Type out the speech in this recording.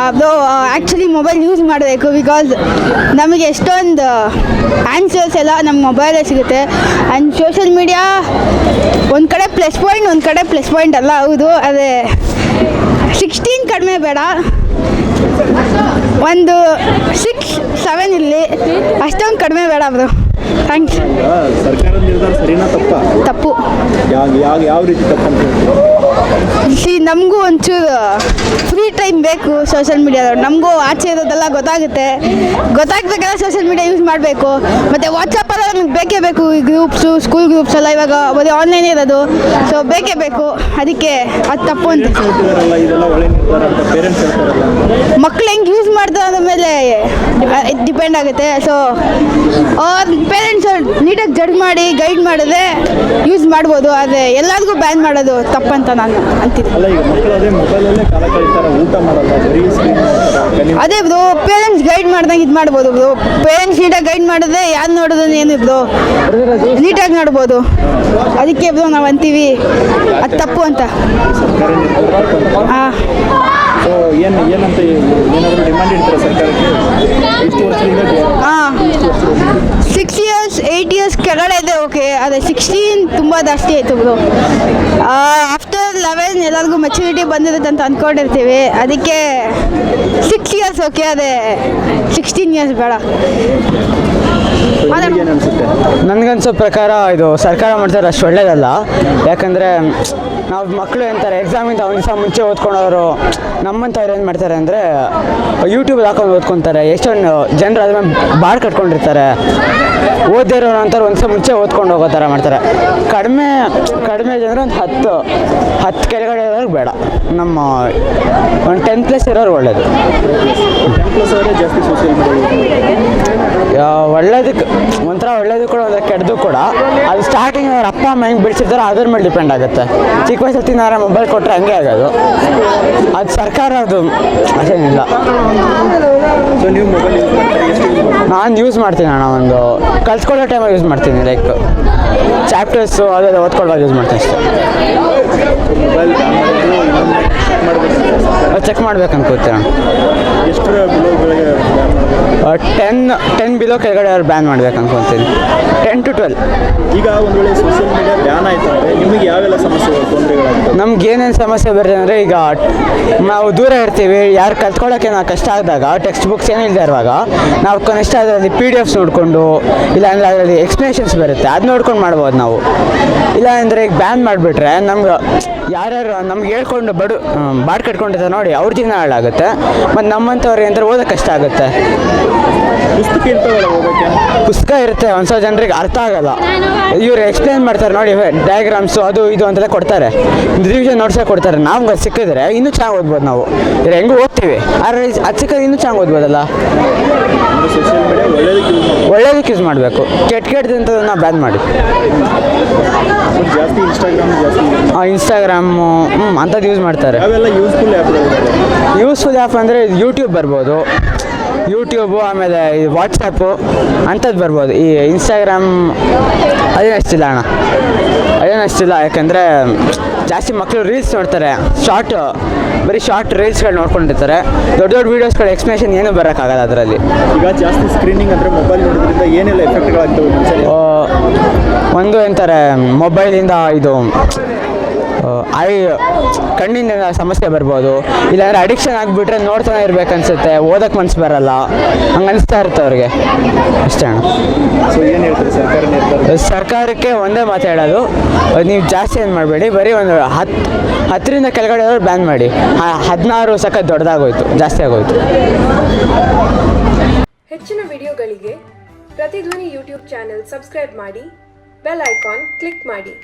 ಅದು actually mobile use ಮಾಡಬೇಕು. Because ನಮಗೆ ಎಷ್ಟೊಂದು ಆನ್ಸರ್ಸ್ ಎಲ್ಲ ನಮ್ಮ ಮೊಬೈಲೇ ಸಿಗುತ್ತೆ. ಆ್ಯಂಡ್ ಸೋಷಿಯಲ್ ಮೀಡಿಯಾ ಒಂದು ಕಡೆ ಪ್ಲಸ್ ಪಾಯಿಂಟ್ ಅಲ್ಲ, ಹೌದು. ಅದೇ 16 ಕಡಿಮೆ ಬೇಡ, ಒಂದು 6-7 ಇರಲಿ, ಅಷ್ಟೊಂದು ಕಡಿಮೆ ಬೇಡ ಬ್ರೋ. ಥ್ಯಾಂಕ್ಸ್. ಸರ್ಕಾರದ ನಿರ್ಧಾರ ಸರಿನಾ ತಪ್ಪು. ಯಾವ ರೀತಿ ತಪ್ಪು? ನಮಗೂ ಒಂಚೂರು ಫ್ರೀ ಟೈಮ್ ಬೇಕು ಸೋಷಿಯಲ್ ಮೀಡಿಯಾದವ್ರು. ನಮಗೂ ಆಚೆ ಇರೋದೆಲ್ಲ ಗೊತ್ತಾಗಬೇಕೆಲ್ಲ ಸೋಷಿಯಲ್ ಮೀಡಿಯಾ ಯೂಸ್ ಮಾಡಬೇಕು. ಮತ್ತು ವಾಟ್ಸಪ್ಪೆಲ್ಲ ನಮಗೆ ಬೇಕೇ ಬೇಕು. ಈ ಗ್ರೂಪ್ಸು, ಸ್ಕೂಲ್ ಗ್ರೂಪ್ಸ್ ಎಲ್ಲ ಇವಾಗ ಬರೀ ಆನ್ಲೈನ್ ಇರೋದು, ಸೊ ಬೇಕೇ ಬೇಕು. ಅದಕ್ಕೆ ಅದು ತಪ್ಪು ಅಂತ. ಮಕ್ಳು ಹೆಂಗೆ ಯೂಸ್ ಮಾಡ್ತಾರೆ ಅದ್ರ ಮೇಲೆ ಡಿಪೆಂಡ್ ಆಗುತ್ತೆ. ಸೊ ಅವ್ರ ಪೇರೆಂಟ್ಸ್ ನೀಟಾಗಿ ಜಡ್ಜ್ ಮಾಡಿ ಗೈಡ್ ಮಾಡಿದ್ರೆ ಯೂಸ್ ಮಾಡ್ಬೋದು. ಆದರೆ ಎಲ್ಲರಿಗೂ ಬ್ಯಾನ್ ಮಾಡೋದು ತಪ್ಪಂತ ನಾನು ಅಂತೀನಿ. ಅದೇ ಬ್ರೋ, ಪೇರೆಂಟ್ಸ್ ಗೈಡ್ ಮಾಡ್ದಂಗೆ ಇದು ಮಾಡ್ಬೋದು ಬ್ರೋ. ಪೇರೆಂಟ್ಸ್ ನೀಟಾಗಿ ಗೈಡ್ ಮಾಡಿದ್ರೆ ಯಾರು ನೋಡೋದನ್ನ ಏನು ಬ್ರೋ, ನೀಟಾಗಿ ನೋಡ್ಬೋದು. ಅದಕ್ಕೆ ಬ್ರೋ ನಾವು ಅಂತೀವಿ ಅದು ತಪ್ಪು ಅಂತ. ಹಾಂ, 6 years 8 years ಕೆಳಗಡೆ ಇದೆ, ಓಕೆ. ಅದೇ 16 ತುಂಬ ಜಾಸ್ತಿ ಆಯಿತು ಬ್ರೋ. ಆಫ್ಟರ್ 11 ಎಲ್ಲರಿಗೂ ಮೆಚುರಿಟಿ ಬಂದಿರುತ್ತೆ ಅಂತ ಅಂದ್ಕೊಂಡಿರ್ತೀವಿ. ಅದಕ್ಕೆ 6 years ಓಕೆ, ಅದೇ 16 years ಬೇಡ. ನನಗನ್ಸೋ ಪ್ರಕಾರ ಇದು ಸರ್ಕಾರ ಮಾಡ್ತಾರೆ ಅಷ್ಟು ಒಳ್ಳೇದಲ್ಲ. ಯಾಕಂದರೆ ನಾವು ಮಕ್ಕಳು ಅಂತಾರೆ ಎಕ್ಸಾಮಿಂದ ಒಂದು ದಿವಸ ಮುಂಚೆ ಓದ್ಕೊಂಡವರು. ನಮ್ಮಂಥವ್ರು ಏನು ಮಾಡ್ತಾರೆ ಅಂದರೆ ಯೂಟ್ಯೂಬ್ ಹಾಕೊಂಡು ಓದ್ಕೊತಾರೆ. ಎಷ್ಟೊಂದು ಜನರು ಅದ್ರ ಬಾರ್ ಕಟ್ಕೊಂಡಿರ್ತಾರೆ. ಓದೇ ಇರೋರು ಅಂತಾರೆ ಒಂದು ದಿವಸ ಮುಂಚೆ ಓದ್ಕೊಂಡು ಹೋಗೋ ಥರ ಮಾಡ್ತಾರೆ. ಕಡಿಮೆ ಜನರು ಒಂದು 10 ಕೆಳಗಡೆ ಇರೋರು ಬೇಡ. ನಮ್ಮ ಒಂದು 10+ ಇರೋರು ಒಳ್ಳೇದು. ಒಳ್ಳೇದಕ್ಕೆ ಒಂಥರ ಒಳ್ಳೇದು ಕೂಡ, ಒಂದು ಕೆಟ್ಟದು ಕೂಡ. ಅದು ಸ್ಟಾರ್ಟಿಂಗ್ ಅವ್ರ ಅಪ್ಪ ಅಮ್ಮ ಹೆಂಗೆ ಬಿಡಿಸಿರ್ತಾರೋ ಅದ್ರ ಮೇಲೆ ಡಿಪೆಂಡ್ ಆಗುತ್ತೆ. ಚಿಕ್ಕ ವಯಸ್ಸಲ್ಲಿ ಮೊಬೈಲ್ ಕೊಟ್ಟರೆ ಹಂಗೆ ಆಗೋದು. ಅದು ಸರ್ಕಾರ ಅದು ಅದೇನಿಲ್ಲ. ನಾನು ಯೂಸ್ ಮಾಡ್ತೀನಿ ಅಣ್ಣ, ಒಂದು ಕಲ್ತ್ಕೊಳ್ಳೋ ಟೈಮಲ್ಲಿ ಯೂಸ್ ಮಾಡ್ತೀನಿ. ಲೈಕ್ ಚಾಪ್ಟರ್ಸು ಅದೆಲ್ಲ ಓದ್ಕೊಳ್ಳೋವಾಗ ಯೂಸ್ ಮಾಡ್ತೀನಿ ಅಷ್ಟೇ. ಚೆಕ್ ಮಾಡ್ಬೇಕು ಅನ್ಕೋತೀನಿ ಅಣ್ಣ. 10 ಬಿಲೋ ಕೆಳಗಡೆ ಅವ್ರು ಬ್ಯಾನ್ ಮಾಡ್ಬೇಕು ಅನ್ಕೊತೀನಿ. 10 to 12. ಈಗ ಒಂದು ವೇಳೆ ಸೋಷಿಯಲ್ ಮೀಡಿಯಾ ಬ್ಯಾನ್ ಆಯ್ತು ಅಂದರೆ ನಿಮಗೆ ಯಾವೆಲ್ಲ ಸಮಸ್ಯೆಗಳು, ತೊಂದರೆಗಳಾಗ್ತವೆ? ನಮ್ಗೆ ಏನೇನು ಸಮಸ್ಯೆ ಬರುತ್ತೆ ಅಂದರೆ, ಈಗ ನಾವು ದೂರ ಇರ್ತೀವಿ, ಯಾರು ಕಲ್ತ್ಕೊಳ್ಳೋಕ್ಕೆ ನಾವು ಕಷ್ಟ ಆದಾಗ, ಟೆಕ್ಸ್ಟ್ ಬುಕ್ಸ್ ಏನಿಲ್ಲದೆ ಇರುವಾಗ ನಾವು ಕನಿಷ್ಠ ಅದರಲ್ಲಿ PDFs ನೋಡಿಕೊಂಡು, ಇಲ್ಲಾಂದರೆ ಅದರಲ್ಲಿ ಎಕ್ಸ್ಪ್ಲನೇಷನ್ಸ್ ಬರುತ್ತೆ, ಅದು ನೋಡ್ಕೊಂಡು ಮಾಡ್ಬೋದು ನಾವು. ಇಲ್ಲ ಅಂದರೆ ಈಗ ಬ್ಯಾನ್ ಮಾಡಿಬಿಟ್ರೆ ನಮ್ಗೆ ಯಾರ್ಯಾರು ನಮ್ಗೆ ಹೇಳ್ಕೊಂಡು ಬಾಡ್ ಕಟ್ಕೊಂಡಿರ್ತಾರೆ ನೋಡಿ, ಅವ್ರ ಜೀವನ ಹಾಳಾಗುತ್ತೆ. ಮತ್ತು ನಮ್ಮಂಥವ್ರಿಗೆ ಅಂತ ಓದೋಕ್ಕೆ ಕಷ್ಟ ಆಗುತ್ತೆ. ಪುಸ್ತಕ ಇರುತ್ತೆ, ಒಂದ್ಸಲ ಜನರಿಗೆ ಅರ್ಥ ಆಗಲ್ಲ. ಇವ್ರು ಎಕ್ಸ್ಪ್ಲೇನ್ ಮಾಡ್ತಾರೆ ನೋಡಿ, ಡಯಾಗ್ರಾಮ್ಸು ಅದು ಇದು ಅಂತೆಲ್ಲ ಕೊಡ್ತಾರೆ, ರಿವಿಷನ್ ನೋಟ್ಸೇ ಕೊಡ್ತಾರೆ. ನಮ್ಗೆ ಅದು ಸಿಕ್ಕಿದ್ರೆ ಇನ್ನೂ ಚೆನ್ನಾಗಿ ಓದ್ಬೋದು ನಾವು. ಇವ್ರು ಹೆಂಗೂ ಓದ್ತೀವಿ, ಆದರೆ ಅದು ಸಿಕ್ಕಿದ್ರೆ ಇನ್ನೂ ಚೆನ್ನಾಗಿ ಓದ್ಬೋದಲ್ಲ. ಒಳ್ಳೇದಕ್ಕೆ ಯೂಸ್ ಮಾಡಬೇಕು. ಕೆಟ್ಟದಂಥದನ್ನ ಬ್ಯಾನ್ ಮಾಡಿ. ಇನ್ಸ್ಟಾಗ್ರಾಮು ಅಂಥದ್ದು ಯೂಸ್ ಮಾಡ್ತಾರೆ. ಯೂಸ್ಫುಲ್ ಆ್ಯಪ್ ಅಂದರೆ ಯೂಟ್ಯೂಬ್ ಬರ್ಬೋದು, ಯೂಟ್ಯೂಬು, ಆಮೇಲೆ ವಾಟ್ಸಪ್ಪು ಅಂಥದ್ದು ಬರ್ಬೋದು. ಈ ಇನ್ಸ್ಟಾಗ್ರಾಮ್ ಅದೇನಷ್ಟಿಲ್ಲ ಅಣ್ಣ, ಅದೇನಷ್ಟಿಲ್ಲ. ಯಾಕಂದರೆ ಜಾಸ್ತಿ ಮಕ್ಕಳು ರೀಲ್ಸ್ ನೋಡ್ತಾರೆ, ಬರೀ ಶಾರ್ಟ್ ರೀಲ್ಸ್ಗಳು ನೋಡ್ಕೊಂಡಿರ್ತಾರೆ. ದೊಡ್ಡ ವೀಡಿಯೋಸ್ಗಳು ಎಕ್ಸ್ಪ್ಲನೇಷನ್ ಏನೂ ಬರೋಕ್ಕಾಗಲ್ಲ ಅದರಲ್ಲಿ. ಈಗ ಜಾಸ್ತಿ ಸ್ಕ್ರೀನಿಂಗ್ ಅಂದರೆ ಮೊಬೈಲ್ ನೋಡೋದ್ರಿಂದ ಏನೆಲ್ಲ ಎಫೆಕ್ಟ್ಗಳಾಗ್ತವೆ? ಒಂದು ಅಂತಾರೆ ಮೊಬೈಲಿಂದ ಇದು ಕಣ್ಣಿನ ಸಮಸ್ಯೆ ಬರ್ಬೋದು. ಇಲ್ಲಾಂದರೆ ಅಡಿಕ್ಷನ್ ಆಗಿಬಿಟ್ರೆ ನೋಡ್ತಾನೆ ಇರ್ಬೇಕನ್ಸುತ್ತೆ, ಓದಕ್ಕೆ ಮನಸ್ಸು ಬರಲ್ಲ, ಹಂಗೆ ಅನಿಸ್ತಾ ಇರುತ್ತೆ ಅವ್ರಿಗೆ. ಅಷ್ಟೇ ಅಣ್ಣ. ಏನು ಹೇಳ್ತಾರೆ ಸರ್ಕಾರಕ್ಕೆ ಒಂದೇ ಮಾತು ಹೇಳೋದು, ನೀವು ಜಾಸ್ತಿ ಏನು ಮಾಡಬೇಡಿ, ಬರೀ ಒಂದು 10ರಿಂದ ಕೆಳಗಡೆ ಬ್ಯಾನ್ ಮಾಡಿ. 16 ಸಖತ್ ದೊಡ್ಡದಾಗೋಯ್ತು, ಜಾಸ್ತಿ ಆಗೋಯ್ತು. ಹೆಚ್ಚಿನ ವಿಡಿಯೋಗಳಿಗೆ ಪ್ರತಿಧ್ವನಿ ಯೂಟ್ಯೂಬ್ ಚಾನೆಲ್ ಸಬ್ಸ್ಕ್ರೈಬ್ ಮಾಡಿ, ಬೆಲ್ ಐಕಾನ್ ಕ್ಲಿಕ್ ಮಾಡಿ.